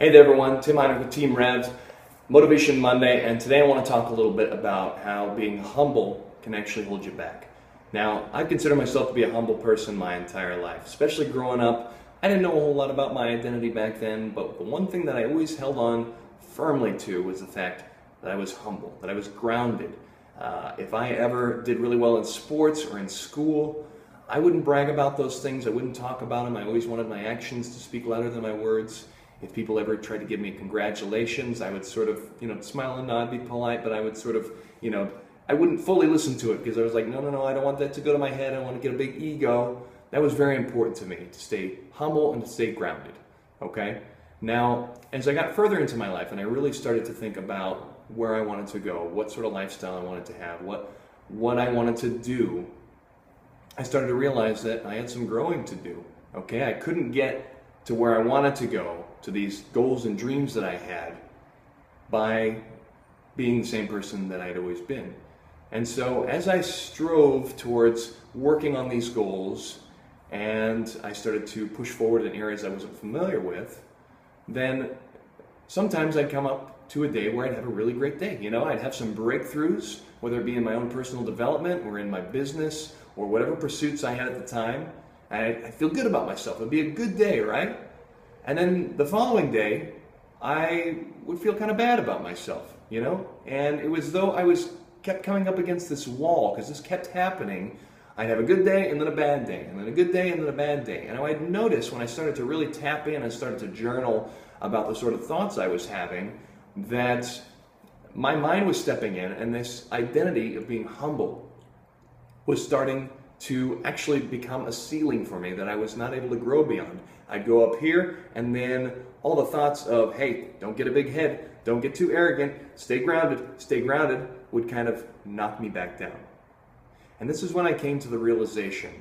Hey there everyone, Tim Heiner with Team Revs, Motivation Monday, and today I want to talk a little bit about how being humble can actually hold you back. Now, I consider myself to be a humble person my entire life, especially growing up. I didn't know a whole lot about my identity back then, but the one thing that I always held on firmly to was the fact that I was humble, that I was grounded. If I ever did really well in sports or in school, I wouldn't brag about those things, I wouldn't talk about them. I always wanted my actions to speak louder than my words. If people ever tried to give me congratulations, I would sort of, smile and nod, be polite, but I would sort of, I wouldn't fully listen to it because I was like, no, I don't want that to go to my head. I don't want to get a big ego. That was very important to me, to stay humble and to stay grounded, okay? Now, as I got further into my life and I really started to think about where I wanted to go, what sort of lifestyle I wanted to have, what I wanted to do, I started to realize that I had some growing to do, okay? I couldn't get to where I wanted to go, to these goals and dreams that I had, by being the same person that I'd always been. And so as I strove towards working on these goals and I started to push forward in areas I wasn't familiar with, then sometimes I'd come up to a day where I'd have a really great day. I'd have some breakthroughs, whether it be in my own personal development or in my business or whatever pursuits I had at the time. I feel good about myself. It'd be a good day, right? And then the following day, I would feel kind of bad about myself, And it was though I kept coming up against this wall because this kept happening. I'd have a good day and then a bad day, and then a good day and then a bad day. And I'd notice when I started to really tap in and started to journal about the sort of thoughts I was having, that my mind was stepping in and this identity of being humble was starting to actually become a ceiling for me that I was not able to grow beyond. I'd go up here and then all the thoughts of, hey, don't get a big head, don't get too arrogant, stay grounded, would kind of knock me back down. And this is when I came to the realization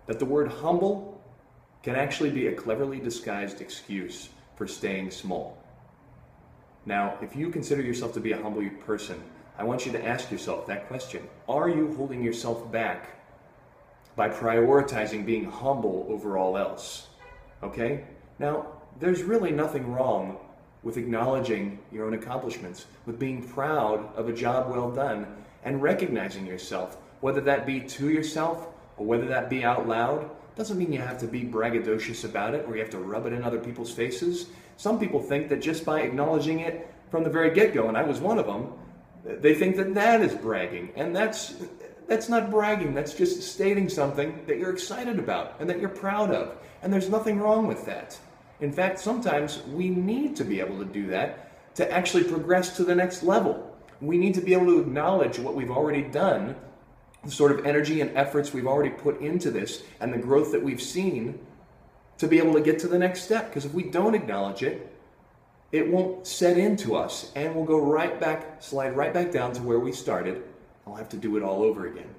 that the word humble can actually be a cleverly disguised excuse for staying small. Now, if you consider yourself to be a humble person, I want you to ask yourself that question. Are you holding yourself back by prioritizing being humble over all else? Okay? Now, there's really nothing wrong with acknowledging your own accomplishments, with being proud of a job well done, and recognizing yourself, whether that be to yourself or whether that be out loud. Doesn't mean you have to be braggadocious about it or you have to rub it in other people's faces. Some people think that just by acknowledging it from the very get-go, and I was one of them, they think that that is bragging, and that's not bragging. That's just stating something that you're excited about and that you're proud of. And there's nothing wrong with that. In fact, sometimes we need to be able to do that to actually progress to the next level. We need to be able to acknowledge what we've already done, the sort of energy and efforts we've already put into this, and the growth that we've seen to be able to get to the next step. Because if we don't acknowledge it, it won't set into us and we'll go slide right back down to where we started. I'll have to do it all over again.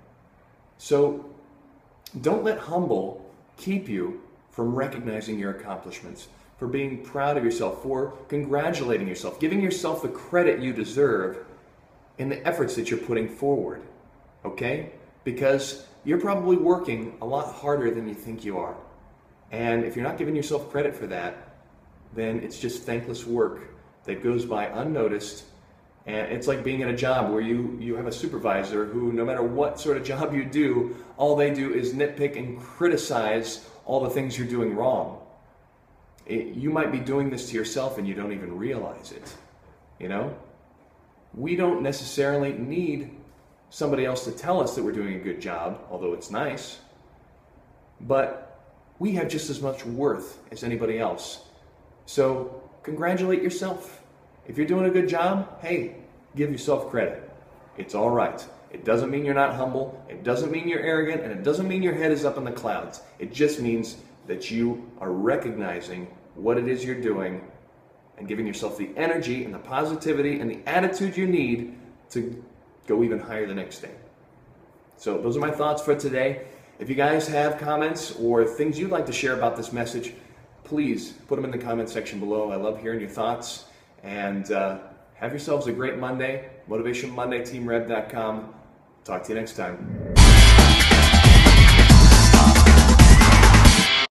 So don't let humble keep you from recognizing your accomplishments, for being proud of yourself, for congratulating yourself, giving yourself the credit you deserve in the efforts that you're putting forward, okay? Because you're probably working a lot harder than you think you are. And if you're not giving yourself credit for that, then it's just thankless work that goes by unnoticed. And it's like being in a job where you have a supervisor who, no matter what sort of job you do, all they do is nitpick and criticize all the things you're doing wrong. You might be doing this to yourself and you don't even realize it, We don't necessarily need somebody else to tell us that we're doing a good job, although it's nice, but we have just as much worth as anybody else. So congratulate yourself. If you're doing a good job, hey, give yourself credit. It's all right. It doesn't mean you're not humble. It doesn't mean you're arrogant, and it doesn't mean your head is up in the clouds. It just means that you are recognizing what it is you're doing and giving yourself the energy and the positivity and the attitude you need to go even higher the next day. So those are my thoughts for today. If you guys have comments or things you'd like to share about this message, please put them in the comment section below. I love hearing your thoughts. And have yourselves a great Monday. Motivation Monday, teamrev.com. Talk to you next time.